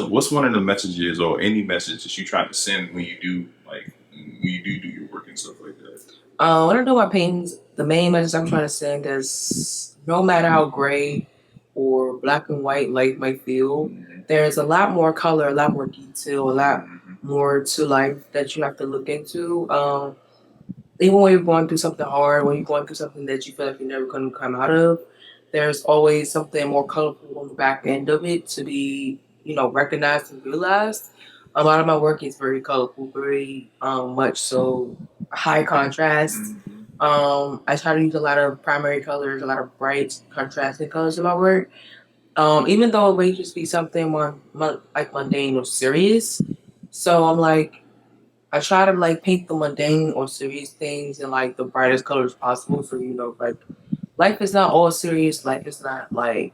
what's one of the messages or any message that you try to send when you do do your work and stuff like that? When I do my paintings, the main message I'm trying to send is no matter how gray or black and white life might feel, there's a lot more color, a lot more detail, a lot more to life that you have to look into. Even when you're going through something hard, when you're going through something that you feel like you're never going to come out of, there's always something more colorful on the back end of it to be, recognized and realized. A lot of my work is very colorful, very much so high contrast. I try to use a lot of primary colors, a lot of bright contrasting colors in my work. Even though it may just be something more like mundane or serious. So I'm like, I try to like paint the mundane or serious things in like the brightest colors possible. So like life is not all serious. Life is not like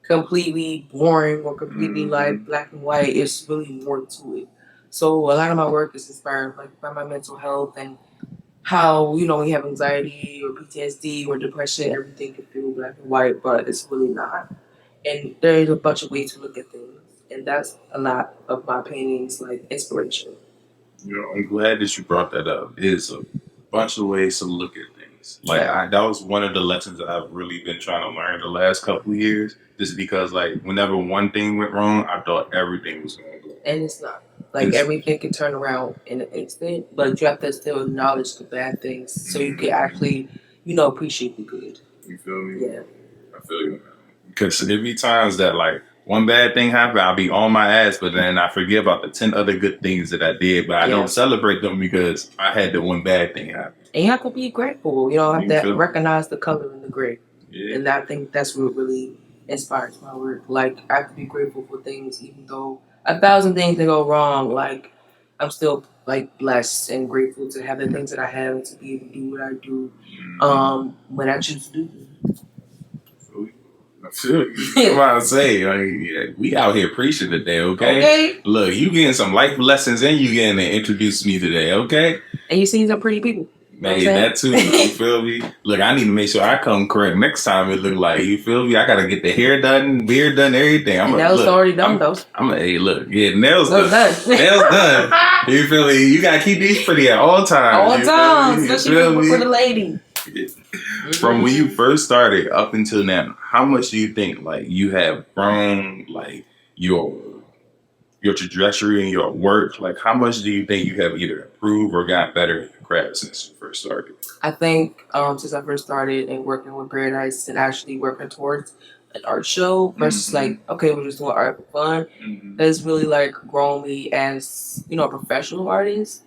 completely boring or completely like black and white. It's really more to it. So a lot of my work is inspired like by my mental health and how we have anxiety or PTSD or depression. Everything can feel black and white, but it's really not. And there's a bunch of ways to look at things, and that's a lot of my paintings like inspiration. I'm glad that you brought that up. It's a bunch of ways to look at things. Yeah. That was one of the lessons that I've really been trying to learn the last couple of years. Just because like whenever one thing went wrong, I thought everything was going to go. And it's not. Like everything can turn around in an instant, but you have to still acknowledge the bad things so you can actually, appreciate the good. You feel me? Yeah. I feel you. Because there be times that like one bad thing happened, I'll be on my ass, but then I forget about the 10 other good things that I did, but I don't celebrate them because I had the one bad thing happen. And you have to be grateful. You have to recognize the color in the gray. Yeah. And I think that's what really inspires my work. Like, I have to be grateful for things, even though 1,000 things can go wrong. Like, I'm still like blessed and grateful to have the things that I have to be able to do what I do when I choose to do. I feel you. I'm about to say, like, we out here preaching today, okay? Look, you getting some life lessons and you getting to introduce me today, okay? And you seen some pretty people. Man, that too. You feel me? Look, I need to make sure I come correct next time. It look like, you feel me? I gotta get the hair done, beard done, everything. Nails already done, though. Hey, look, yeah, nails done. Nails done. You feel me? You gotta keep these pretty at all times. All times, especially for the lady. From when you first started up until now, how much do you think like you have grown, like your trajectory and your work? Like, how much do you think you have either improved or got better in your craft since you first started? I think since I first started and working with Paradise and actually working towards an art show versus like, okay, we're just doing art for fun, has really like grown me as, a professional artist.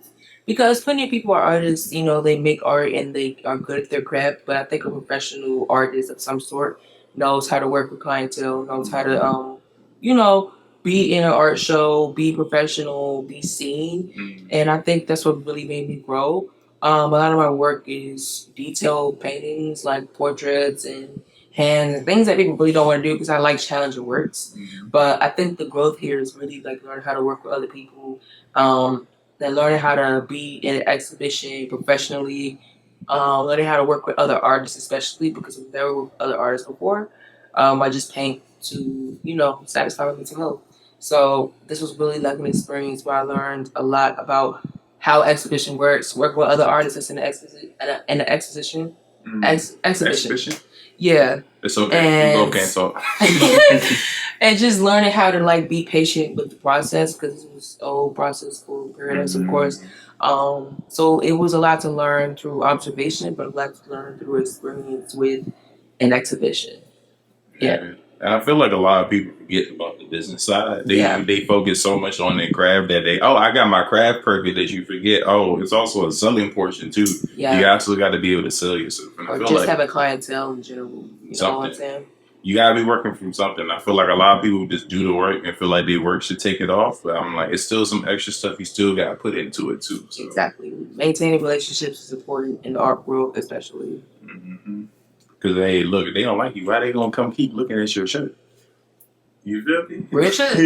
Because plenty of people are artists, they make art and they are good at their craft, but I think a professional artist of some sort knows how to work with clientele, knows how to, be in an art show, be professional, be seen. And I think that's what really made me grow. A lot of my work is detailed paintings, like portraits and hands and things that people really don't want to do because I like challenging works. But I think the growth here is really like learning how to work with other people, then learning how to be in an exhibition professionally, learning how to work with other artists, especially because I've never worked with other artists before. I just paint to, satisfy my mental health. So this was really like an experience where I learned a lot about how exhibition works, working with other artists in an exhibition. Exhibition. Yeah. It's okay. You both can't talk. And just learning how to like be patient with the process because it was a whole process for Paradise, of course. So it was a lot to learn through observation, but a lot to learn through experience with an exhibition. Yeah. And I feel like a lot of people forget about the business side. They focus so much on their craft that I got my craft perfect that you forget, it's also a selling portion too. Yeah. You also got to be able to sell yourself. And or just have a clientele in general. You know what I'm saying? You got to be working from something. I feel like a lot of people just do the work and feel like their work should take it off. But I'm like, it's still some extra stuff you still got to put into it too. So. Exactly. Maintaining relationships is important in the art world, especially. Because, hey, look, if they don't like you, why they going to come keep looking at your shirt? You feel me? Real shirt.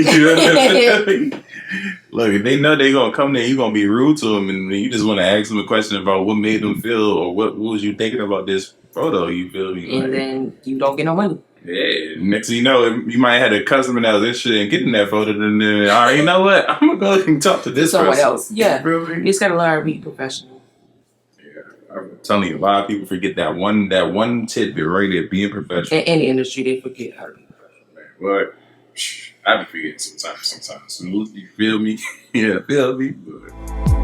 Look, if they know they going to come there, you're going to be rude to them, and you just want to ask them a question about what made them feel or what was you thinking about this photo, you feel me? And then you don't get no money. Yeah, next thing you know, you might have a customer that was interested in getting that photo, and then, all right, you know what? I'm gonna go and talk to this someone person. else. Yeah, You feel me? you just gotta learn to be professional. Yeah, I'm telling you, a lot of people forget that one tidbit right there, being professional. In any industry, they forget how to be professional. But I be forgetting sometimes. You feel me? Yeah, feel me? But